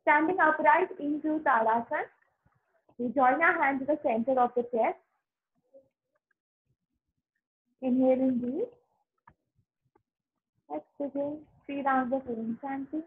Standing upright into Tadasana. We join our hands to the center of the chest. Inhaling deep. Let's begin 3 rounds of Om Shanti.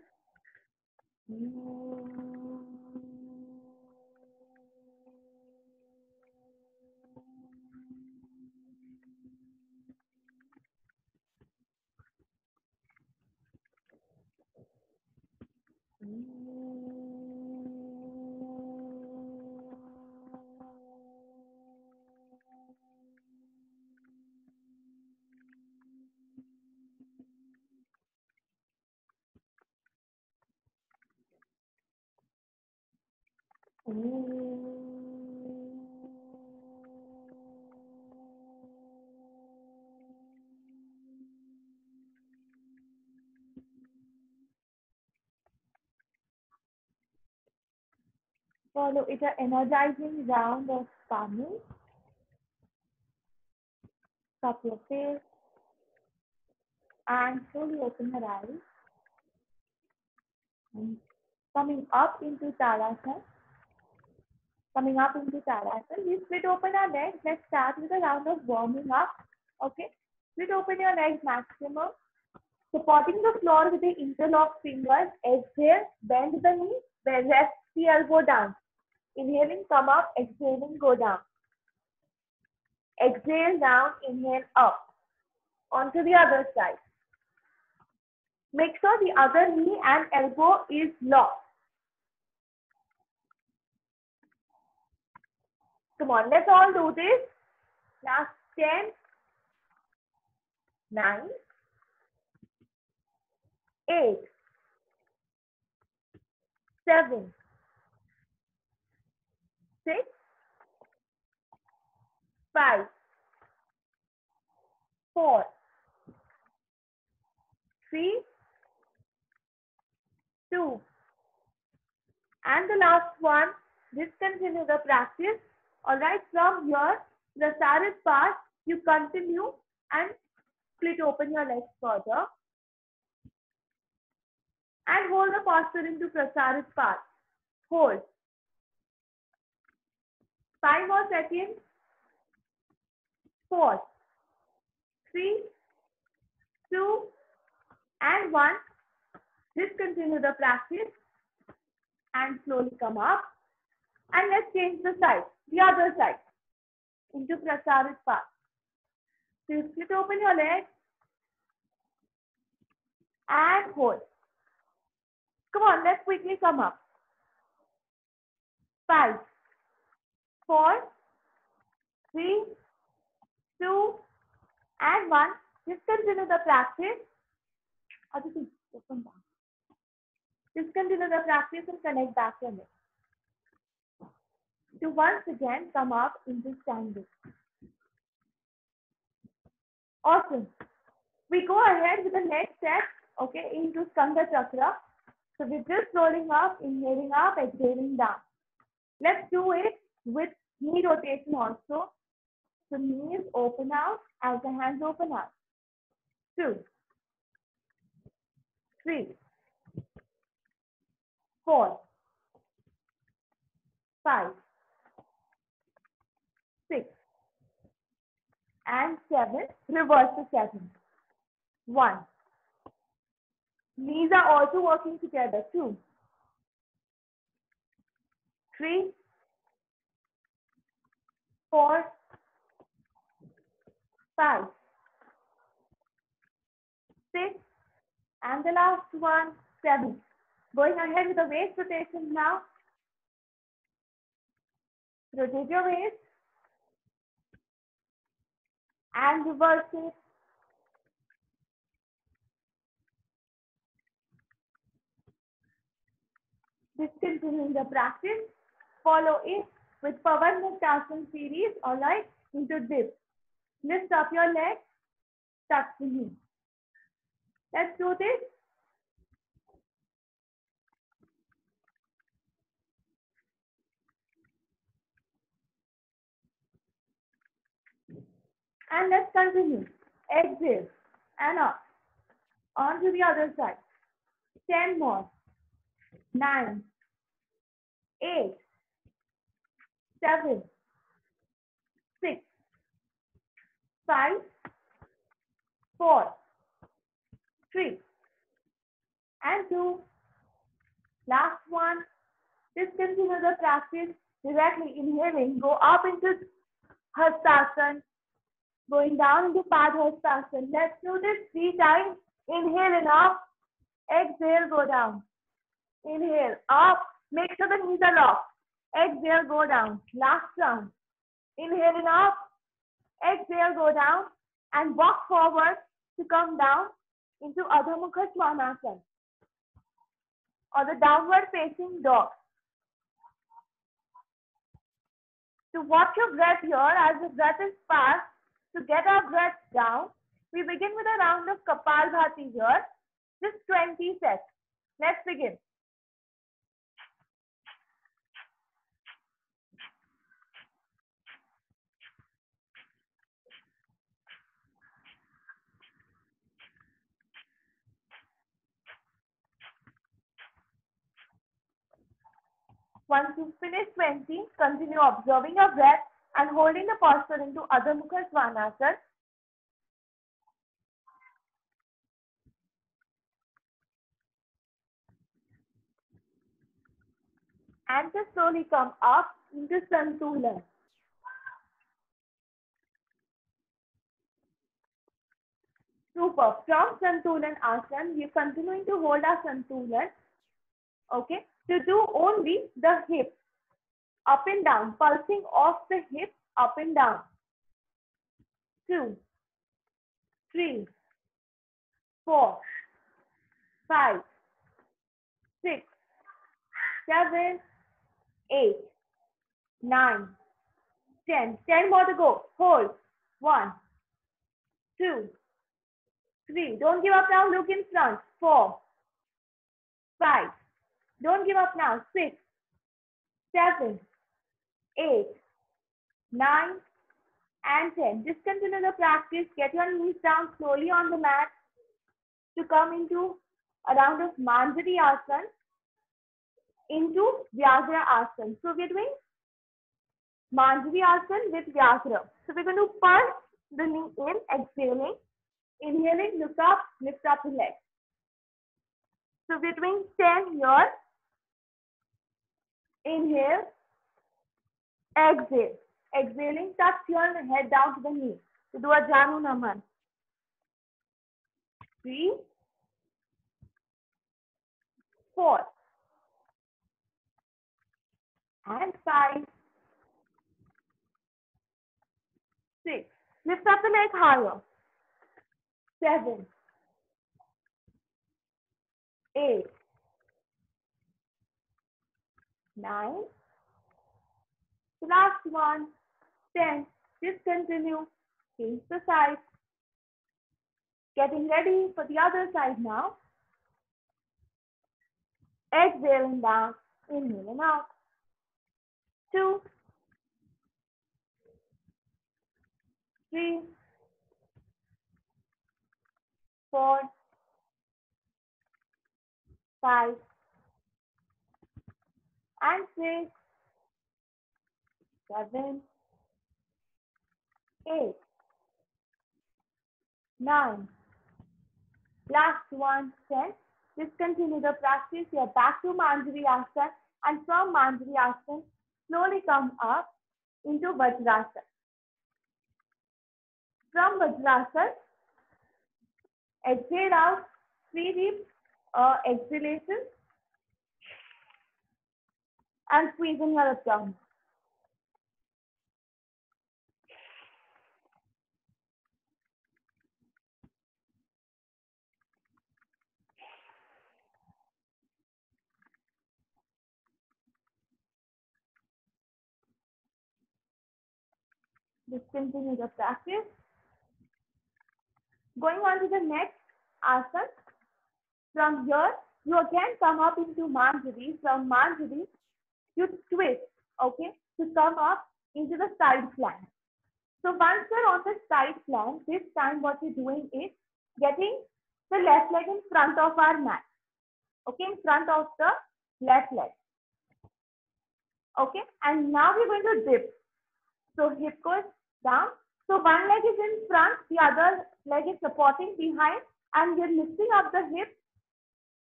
Follow it an energizing round of palming. Cup your face and slowly open your eyes. And coming up into Tadasana. We split open our legs. Let's start with a round of warming up. Okay. Split open your legs maximum. Supporting the floor with the interlocked fingers. Exhale, bend the knee, rest the elbow down. Inhaling, come up. Exhaling, go down. Exhale down, inhale up. Onto the other side. Make sure the other knee and elbow is locked. Come on, let's all do this. Last 10, 9, 8, 7, 6, 5, 4, 3, 2, and the last one. Discontinue the practice. Alright, from here, the Prasarit part, you continue and split open your legs further. And hold the posture into Prasarit part. Hold. 5 more seconds. 4, 3, 2, and 1. Discontinue the practice and slowly come up. And let's change the side, the other side, into Prasarit part. So you split open your legs and hold. Come on, let's quickly come up. 5, 4, 3, 2, and 1. Discontinue the practice. Discontinue the practice and connect back your legs. To once again come up into standing. Awesome. We go ahead with the next step, okay, into Skandha Chakra. So we're just rolling up, inhaling up, exhaling down. Let's do it with knee rotation also. So knees open out as the hands open out. 2, 3, 4, 5, 6, and 7. Reverse the 7. 1. Knees are also working together. 2, 3, 4, 5, 6, and the last one, 7. Going ahead with the waist rotation now. Rotate your waist and reverse it. Discontinuing the practice. Follow it with Pavan Muktasana series, alright, into dip. Lift up your leg, touch the knee. Let's do this. And let's continue. Exhale and up. On to the other side. 10 more. 9, 8, 7, 6, 5, 4, 3, and 2. Last one. Just continue the practice directly inhaling. Go up into Hastasana. Going down into Padhastasana. Let's do this 3 times. Inhale and up. Exhale, go down. Inhale, up. Make sure the knees are locked. Exhale, go down. Last round. Inhale and up. Exhale, go down. And walk forward to come down into Adho Mukha Svanasana, or the downward facing dog. To watch your breath here, as the breath is fast, to get our breath down, we begin with a round of Kapalbhati here, just 20 sets. Let's begin. Once you finish 20, continue observing your breath and holding the posture into Adho Mukha Svanasana. And just slowly come up into Santulan. Super. From Santulan Asana, we are continuing to hold our Santulan. Okay. To do only the hip up and down, pulsing off the hip up and down. 2, 3, 4, 5, 6, 7, 8, 9, 10. 10 more to go. Hold. 1, 2, 3. Don't give up now. Look in front. 4, 5. Don't give up now. 6, 7, 8, 9, and 10. Just continue the practice. Get your knees down slowly on the mat to come into a round of Manjari Asana into Vyasra Asana. So we're doing Manjari Asana with Vyasra. So we're going to pulse the knee in, exhaling. Inhaling, lift up the leg. So we're doing 10 here. Inhale, exhale. Exhaling, touch your head down to the knee. So do a Janu Naman. 3, 4, and 5, 6. Lift up the leg higher. 7, 8, 9. The last one, 10. Just continue. Change the side. Getting ready for the other side now. Exhaling down, inhaling out. 2, 3, 4, 5, and 6, 7, 8, 9. Last one, 10. Just continue the practice. You're back to Manjari Asana, and from Manjari Asana, slowly come up into Vajrasana. From Vajrasana, exhale out, 3 deep exhalation, and squeeze in your abdomen. Just continue the practice. Going on to the next asana. From here, you again come up into Manjari. From Manjari, you twist, okay, to come up into the side plank. So once you're on the side plank, this time what you're doing is getting the left leg in front of our mat. Okay, in front of the left leg. Okay, and now we're going to dip. So hip goes down. So one leg is in front, the other leg is supporting behind, and we're lifting up the hip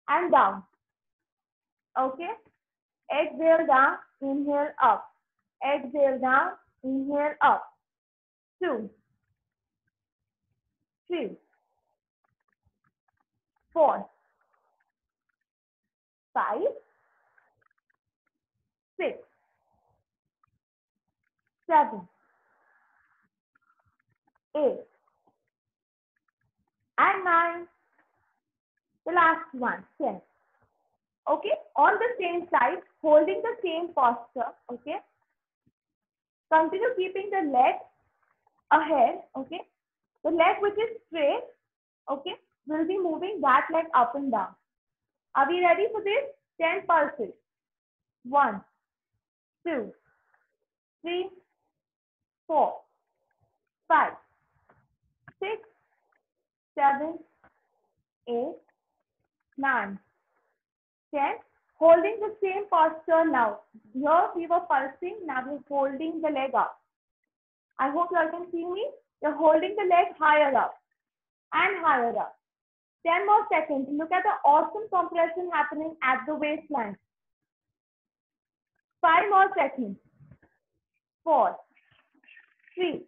and down. Okay, exhale down, inhale up. Exhale down, inhale up. 2, 3, 4, 5, 6, 7, 8, and 9. The last one, 10. Okay, on the same side, holding the same posture. Okay, continue keeping the leg ahead. Okay, the leg which is straight. Okay, will be moving that leg up and down. Are we ready for this? 10 pulses. 1, 2, 3, 4, 5, 6, 7, 8, 9, 10. Holding the same posture now. Here we were pulsing, now we're holding the leg up. I hope you all can see me. You're holding the leg higher up and higher up. 10 more seconds. Look at the awesome compression happening at the waistline. 5 more seconds. 4, 3,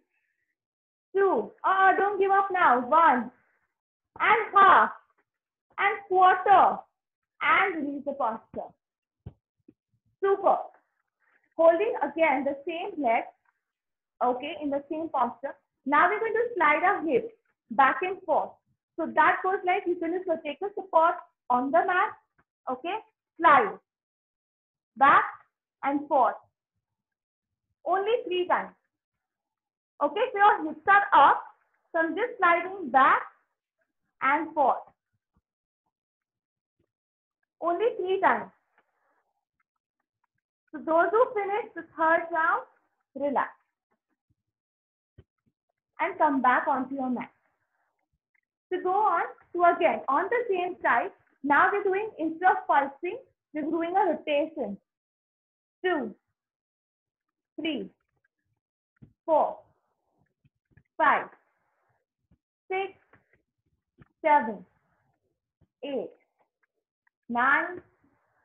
2. Oh, don't give up now. 1 and half and quarter and release the posture. Super. Holding again the same leg, okay, in the same posture. Now we're going to slide our hips back and forth. So that goes like you're going to take a support on the mat, okay, slide back and forth. Only 3 times. Okay, so your hips are up. So I'm just sliding back and forth. Only 3 times. So those who finish the third round, relax. And come back onto your mat. So go on to again, on the same side, now we're doing, instead of pulsing, we're doing a rotation. 2, 3, 4, 5, 6, 7, 8, 9,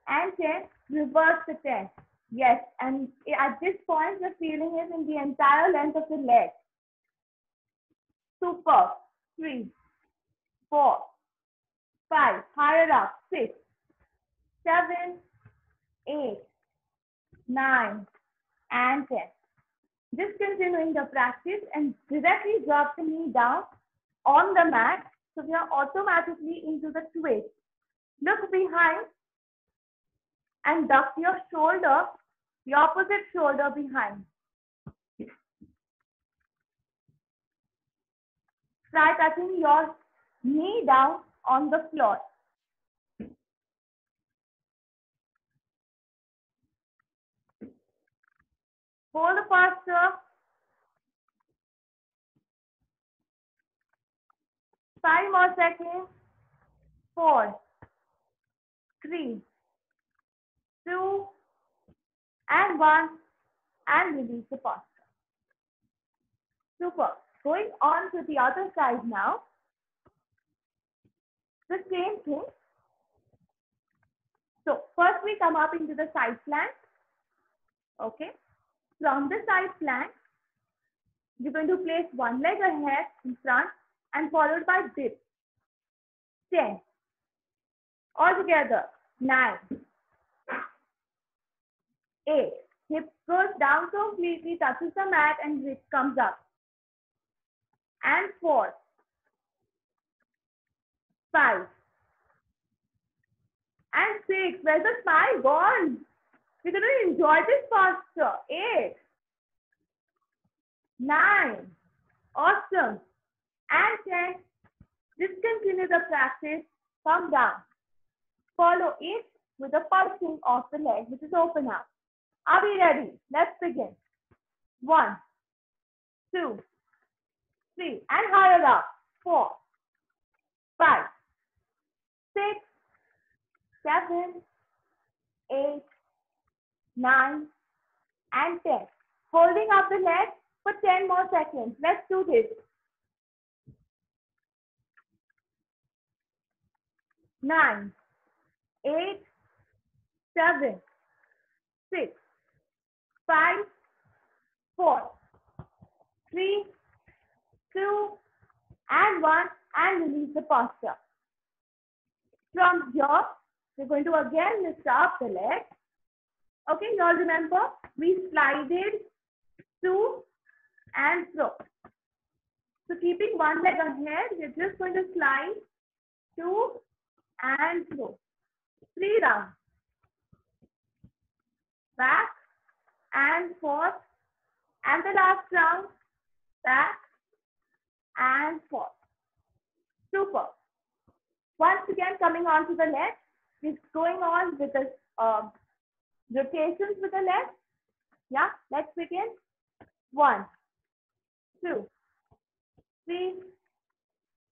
and 10. Reverse the 10. Yes, and at this point, the feeling is in the entire length of the leg. Super. 3, 4, 5, higher up. 6, 7, 8, 9, and 10. Just continuing the practice and directly drop the knee down on the mat. So we are automatically into the twist. Look behind and duck your shoulder, the opposite shoulder behind. Try touching your knee down on the floor. Hold the posture. 5 more seconds. 4, 3, 2, and 1. And release the posture. Super. Going on to the other side now. The same thing. So first we come up into the side plank. Okay. From the side plank, you're going to place one leg ahead in front and followed by dip. 10. Altogether, 9. 8. Hip goes down completely, touches the mat and it comes up. And 4. 5. And 6. Where's the smile gone? We're going to enjoy this posture. 8. 9. Awesome. And 10. Discontinue the practice. Come down. Follow it with a pulsing of the leg, which is open up. Are we ready? Let's begin. 1, 2, 3, and higher up. 4, 5, 6, 7, 8, 9, and 10. Holding up the leg for 10 more seconds. Let's do this. 9, 8, 7, 6, 5, 4, 3, 2, and 1, and release the posture. From here, we're going to again lift up the leg. Okay, you all remember, we slided to and fro. So keeping one leg ahead, we're just going to slide to and fro. 3 rounds. Back and forth. And the last round, back and forth. Super. Once again, coming on to the leg, it's going on with the rotations with the leg. Yeah, let's begin. 1, 2, 3,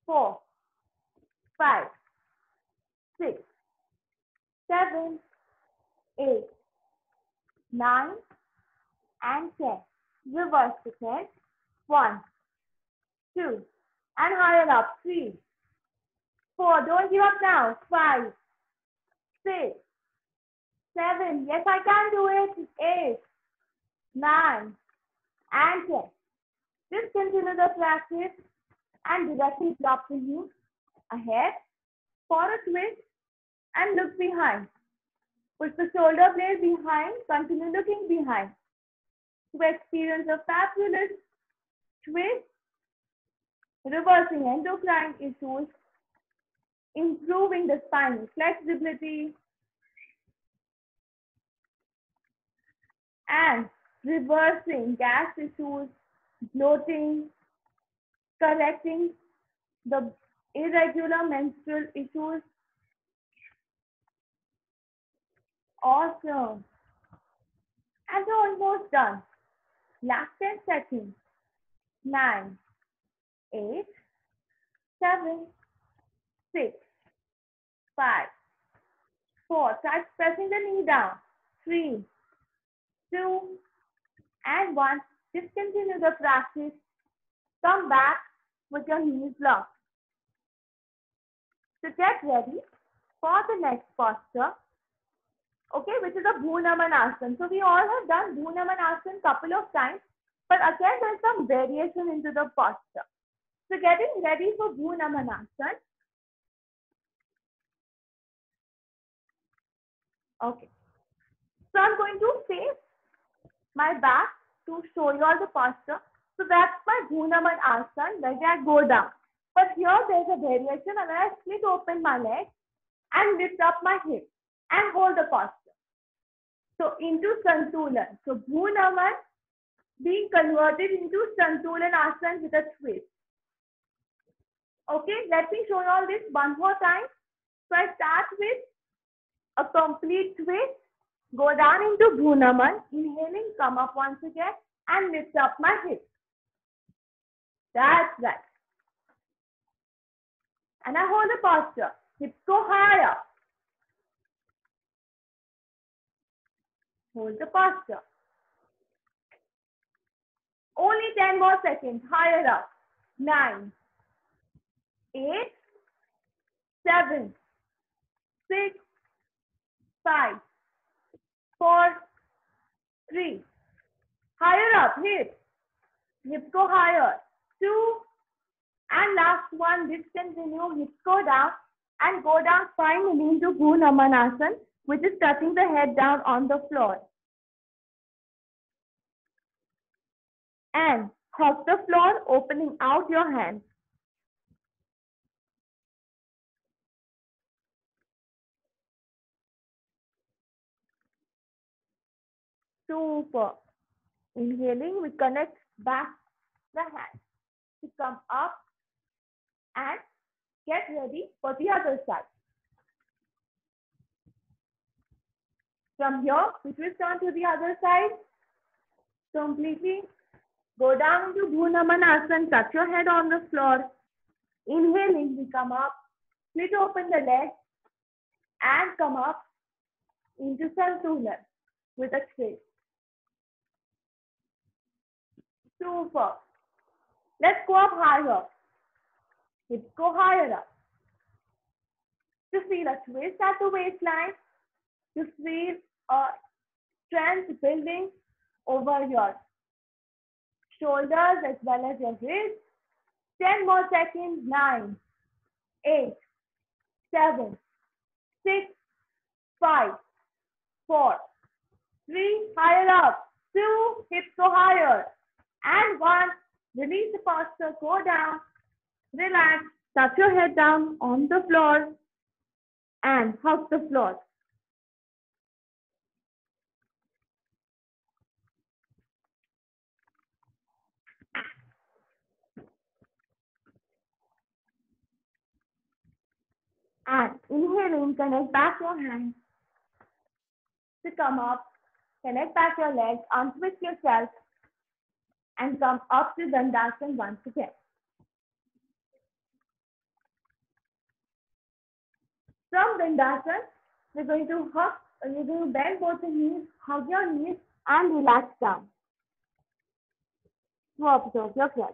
4, 5, 6, 7, 8, 9, and 10. Reverse the 10. 1, 2, and higher up. 3, 4. Don't give up now. 5, 6, 7. Yes, I can do it. 8, 9, and 10. Just continue the practice and directly drop the knees ahead for a twist and look behind. Push the shoulder blade behind. Continue looking behind to experience a fabulous twist, reversing endocrine issues, improving the spinal flexibility, and reversing gas issues, bloating, correcting the irregular menstrual issues. Awesome. And we're almost done. Last 10 seconds. 9, 8, 7, 6, 5, 4. Start pressing the knee down. 3, 2, and 1. Just continue the practice. Come back with your knees locked. So get ready for the next posture. Okay, which is a Bhu Naman Asana. So we all have done Bhu Naman Asana couple of times, but again there's some variation into the posture. So getting ready for Bhu Naman Asana. Okay. So I'm going to face my back to show you all the posture. So that's my Bhu Naman Asana, where I go down. But here there's a variation, and I split open my leg and lift up my hip and hold the posture. So into Santulan. So Bhu Naman being converted into Santulan Asana with a twist. Okay, let me show you all this one more time. So I start with a complete twist, go down into Bhu Naman, inhaling, come up once again, and lift up my hips. That's right. And I hold the posture. Hips go higher. Hold the posture. Only 10 more seconds. Higher up. 9, 8, 7, 6, 5, 4, 3. Higher up. Hips. Hips go higher. 2. And last one. Discontinue. Hips go down. And go down finally into Bhu Naman Asana, which is touching the head down on the floor. And hug the floor, opening out your hands. Super. Inhaling, we connect back the hands to come up and get ready for the other side. From here, we twist on to the other side. Completely go down into Bhu Naman Asana, touch your head on the floor. Inhaling, we come up, split open the leg, and come up into Santulan with a twist. Super. Let's go up higher. Hips go higher up. To feel a twist at the waistline, to feel a strength building over your shoulders as well as your wrists. 10 more seconds. 9, 8, 7, 6, 5, 4, 3, higher up. 2, hips go higher. And 1, release the posture, go down, relax, touch your head down on the floor and hug the floor. And inhaling, connect back your hands to come up, connect back your legs, untwist yourself and come up to Dandasana once again. From Dandasana, we're going to bend both the knees, hug your knees and relax down. To observe your breath.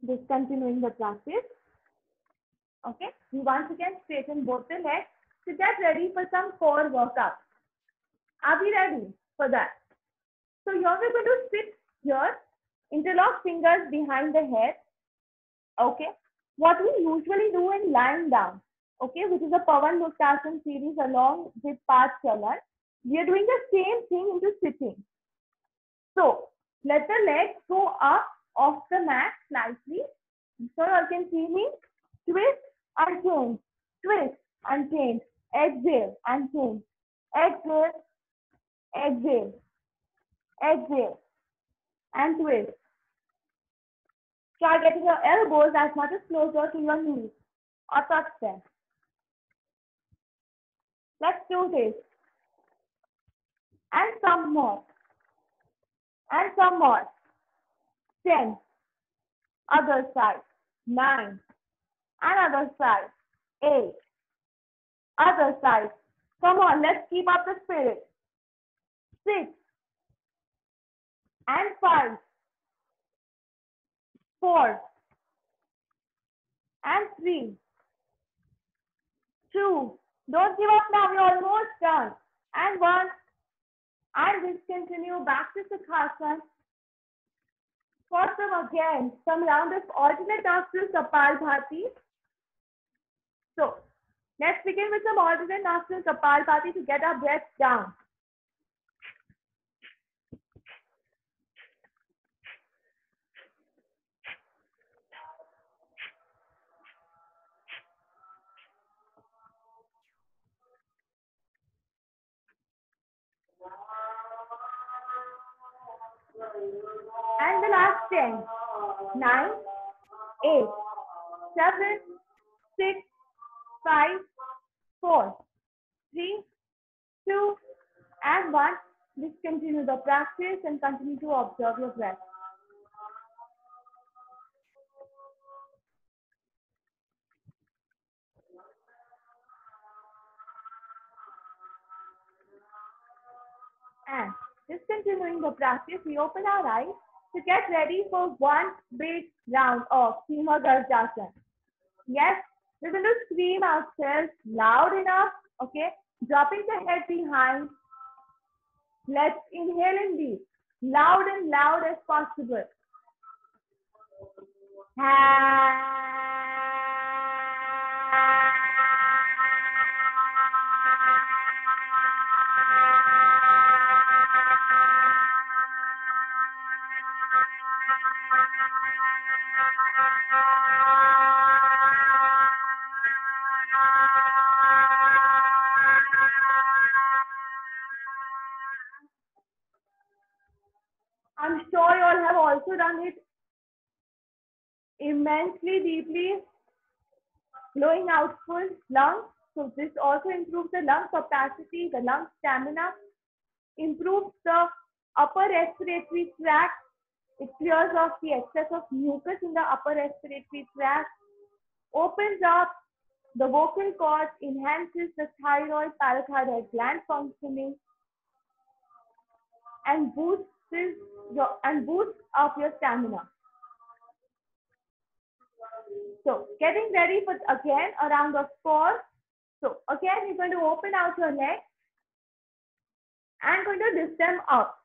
Discontinuing the practice. Okay, we once again straighten both the legs to get ready for some core workout. Are we ready for that? So here we're going to sit here, interlock fingers behind the head. Okay, what we usually do in lying down, okay, which is a Pavan Muktasana series along with Paschala, we are doing the same thing into sitting. So let the legs go up off the mat slightly. So you can see me. Twist and change. Twist and change. Exhale and change. Exhale. Exhale. Exhale. And twist. Try getting your elbows as much as closer to your knees or touch them. Let's do this. And some more. And some more. 10. Other side. 9. Another side. 8. Other side. Come on, let's keep up the spirit. 6. And 5. 4. And 3. 2. Don't give up now, we're almost done. And 1. And discontinue back to Sukhasana. For some again, some round of alternate nostril Kapalbhati. So, let's begin with some alternate nostril Kapalbhati to get our breath down. And the last 10, 9, 8, 7, 6, 5, 4, 3, 2, and 1. Discontinue the practice and continue to observe your breath. And discontinuing the practice, we open our eyes to get ready for one big round of Simha Gardasana. Yes, we're going to scream ourselves loud enough, okay? Dropping the head behind. Let's inhale in deep, loud and loud as possible. I'm sure you all have also done it immensely deeply, blowing out full lungs. So this also improves the lung capacity, the lung stamina, improves the upper respiratory tract, It clears off the excess of mucus in the upper respiratory tract, opens up the vocal cords, enhances the thyroid, parathyroid gland functioning, and boosts up your stamina. So getting ready for again a round of 4. So again, you're going to open out your legs and going to lift them up.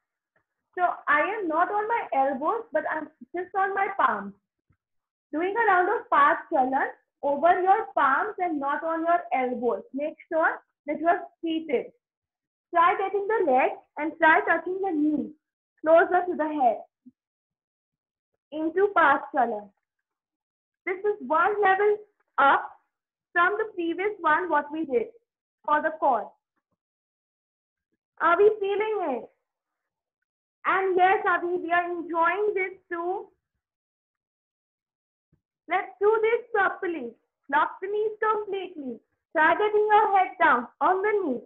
So I am not on my elbows, but I'm just on my palms. Doing a round of Path Chalan over your palms and not on your elbows. Make sure that you are seated. Try getting the legs and try touching the knees closer to the head. Into Path Chalan. This is one level up from the previous one what we did for the core. Are we feeling it? And yes, Abhi, we are enjoying this too. Let's do this properly. Lock the knees completely. Try getting your head down on the knees.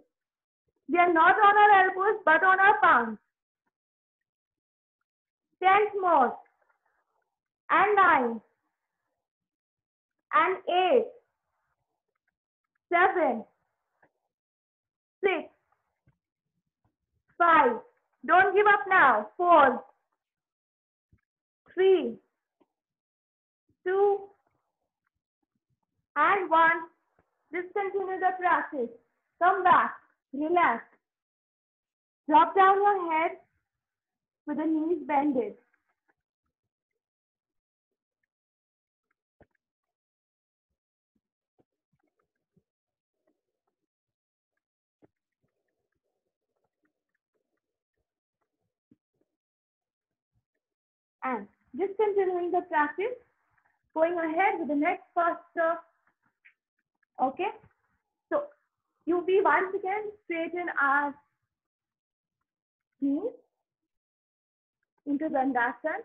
We are not on our elbows, but on our palms. 10 more. And 9. And 8. 7. 6. 5. Don't give up now. 4. 3. 2. And 1. Discontinue the practice. Come back. Relax. Drop down your head with the knees bended. And just continuing the practice, going ahead with the next posture. Okay, so you be once again straighten our knees into Dandasana.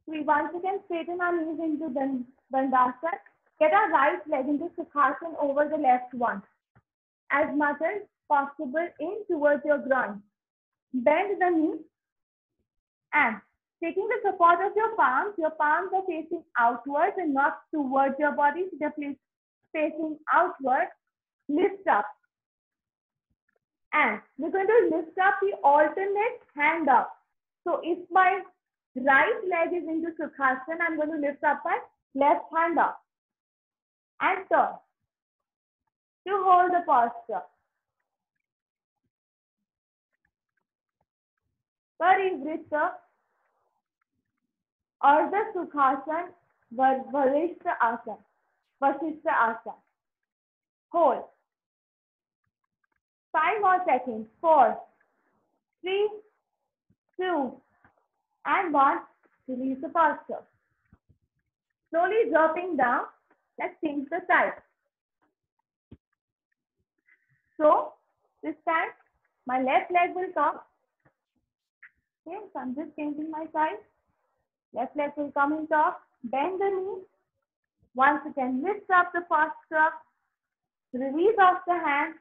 We once again straighten our knees into Dandasana. Get our right leg into Sukhasana over the left one. As much as possible in towards your groin. Bend the knee and taking the support of your palms are facing outwards and not towards your body. So they're facing outward. Lift up. And we're going to lift up the alternate hand up. So if my right leg is into Sukhasana, I'm going to lift up my left hand up. And turn. To hold the posture. Parivritta Ardha Sukhasana Varishta Asana. Vasishta Asana. Hold. 5 more seconds. 4, 3, 2, and 1. Release the posture. Slowly dropping down. Let's change the side. So, this time, my left leg will come. Okay, so I'm just changing my side. Left leg will come in top. Bend the knee. Once again, lift up the posture. Release off the hand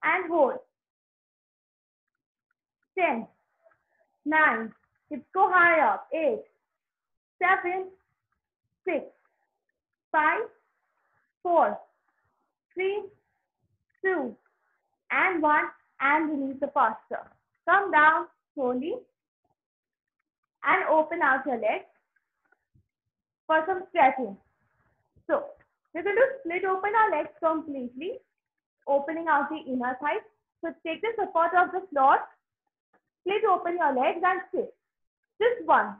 and hold. 10, 9, hips go high up. 8, 7, 6, 5, 4, 3, 2, and 1, and release the posture. Come down slowly and open out your legs for some stretching. So, we're going to split open our legs completely, opening out the inner thighs. So, take the support of the floor, split open your legs and sit. Just one.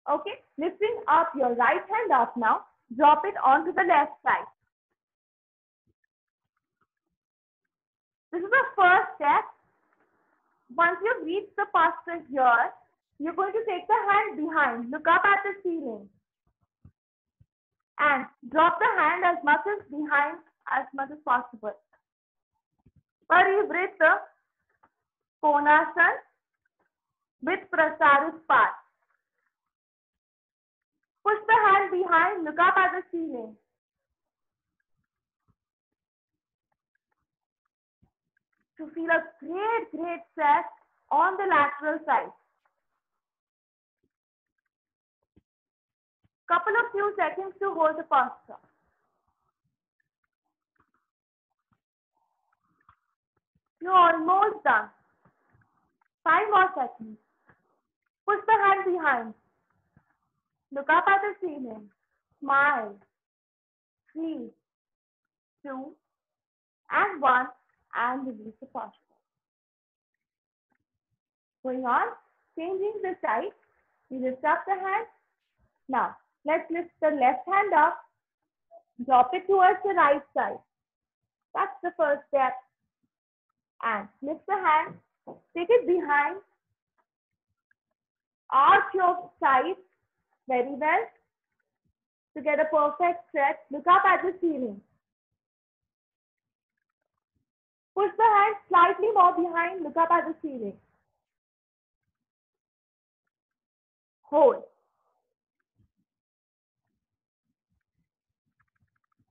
Okay, lifting up your right hand up now, drop it onto the left side. This is the first step. Once you've reached the posture here, you're going to take the hand behind, look up at the ceiling, and drop the hand as much as behind as much as possible. Parivritta Konasana with Prasarit Path. Push the hand behind, look up at the ceiling. to feel a great stretch on the lateral side. Couple of few seconds to hold the posture. You're almost done. 5 more seconds. Push the hand behind. Look up at the ceiling. Smile. 3, 2, and 1, and release the posture. Going on, changing the side. You lift up the hand. Now, let's lift the left hand up. Drop it towards the right side. That's the first step. And lift the hand. Take it behind. Arch your side very well. To get a perfect stretch, look up at the ceiling. Push the hand slightly more behind, look up at the ceiling. Hold.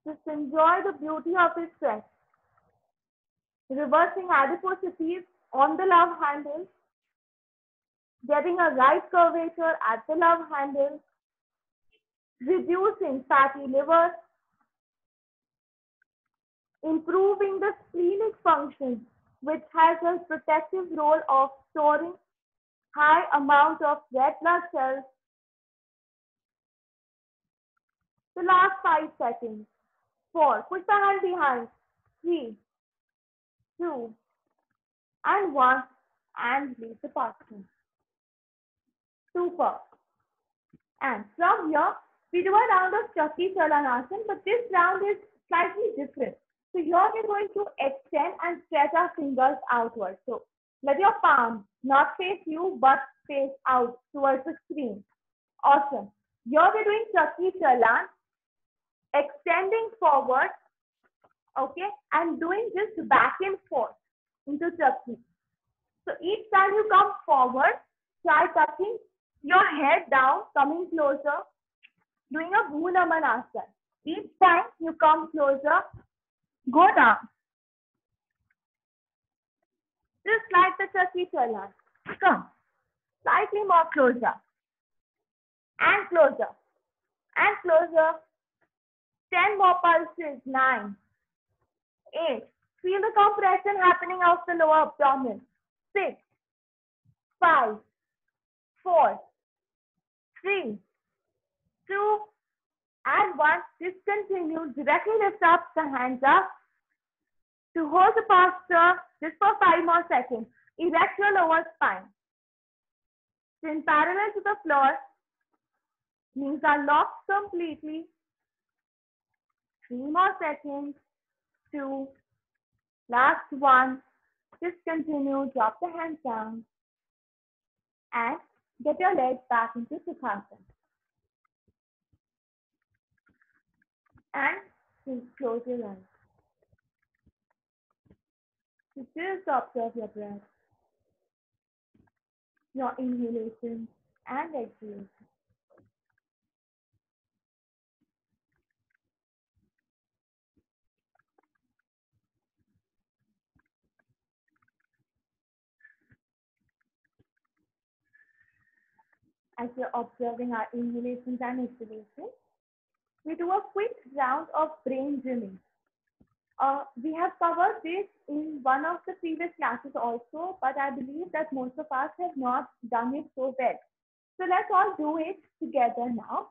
Just enjoy the beauty of this stretch. Reversing adiposities on the love handle. Getting a right curvature at the love handle. Reducing fatty liver. Improving the splenic function, which has a protective role of storing high amount of red blood cells. The last 5 seconds. 4. Push the hand behind. 3, 2, and 1. And release the posture. Super. And from here, we do a round of Chakri Chalanasana, but this round is slightly different. So here we're going to extend and stretch our fingers outward. So let your palm not face you, but face out towards the screen. Awesome. Here we're doing Chakri Chalan, extending forward, okay, and doing this back and forth into Chakri. So each time you come forward, try touching your head down, coming closer, doing a Bhunamanasana. Each time you come closer, go down. Just like the Chakri Chalan. Come. Slightly more closer. And closer. And closer. 10 more pulses. 9, 8. Feel the compression happening of the lower abdomen. 6, 5, 4, 3, 2, and 1. Discontinue. Directly lift up the hands up. To hold the posture just for 5 more seconds. Erect your lower spine. Chin parallel to the floor. Knees are locked completely. 3 more seconds. 2. Last 1. Discontinue. Drop the hands down. And get your legs back into Sukhasana. And close your eyes. Just observe your breath, your inhalation and exhalation. As you're observing our inhalations and exhalations, we do a quick round of brain gymming. We have covered this in one of the previous classes also, but I believe that most of us have not done it so well. So let's all do it together now.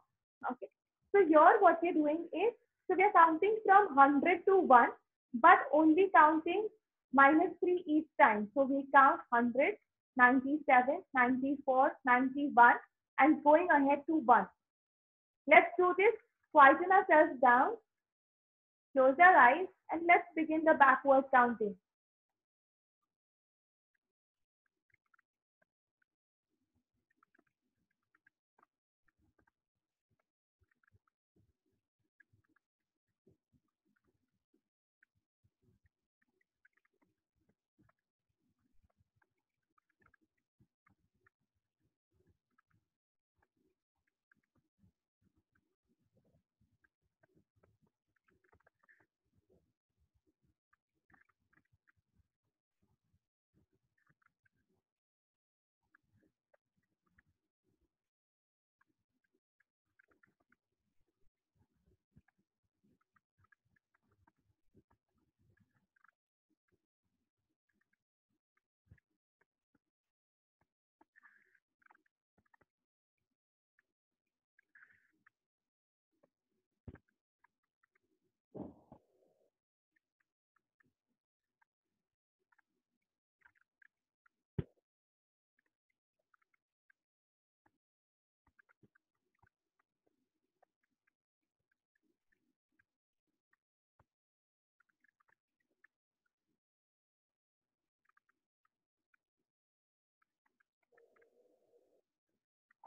Okay. So here what we're doing is, so we're counting from 100 to 1, but only counting -3 each time. So we count 100, 97, 94, 91, and going ahead to 1. Let's do this. Quieten ourselves down. Close your eyes and let's begin the backward counting.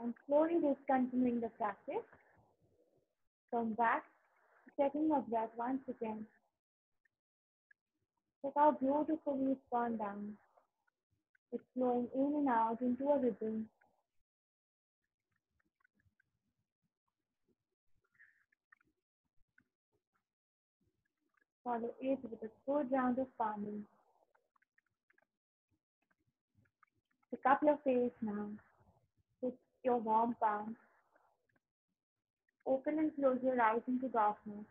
And slowly discontinuing the practice. Come back, checking your breath once again. Check how beautifully it's gone down. It's flowing in and out into a rhythm. Follow it with a good round of palming. Pick up your face now. With your warm palm. Open and close your eyes into darkness.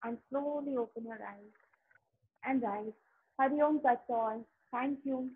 And slowly open your eyes. And rise. Hari Om Tat All. Thank you.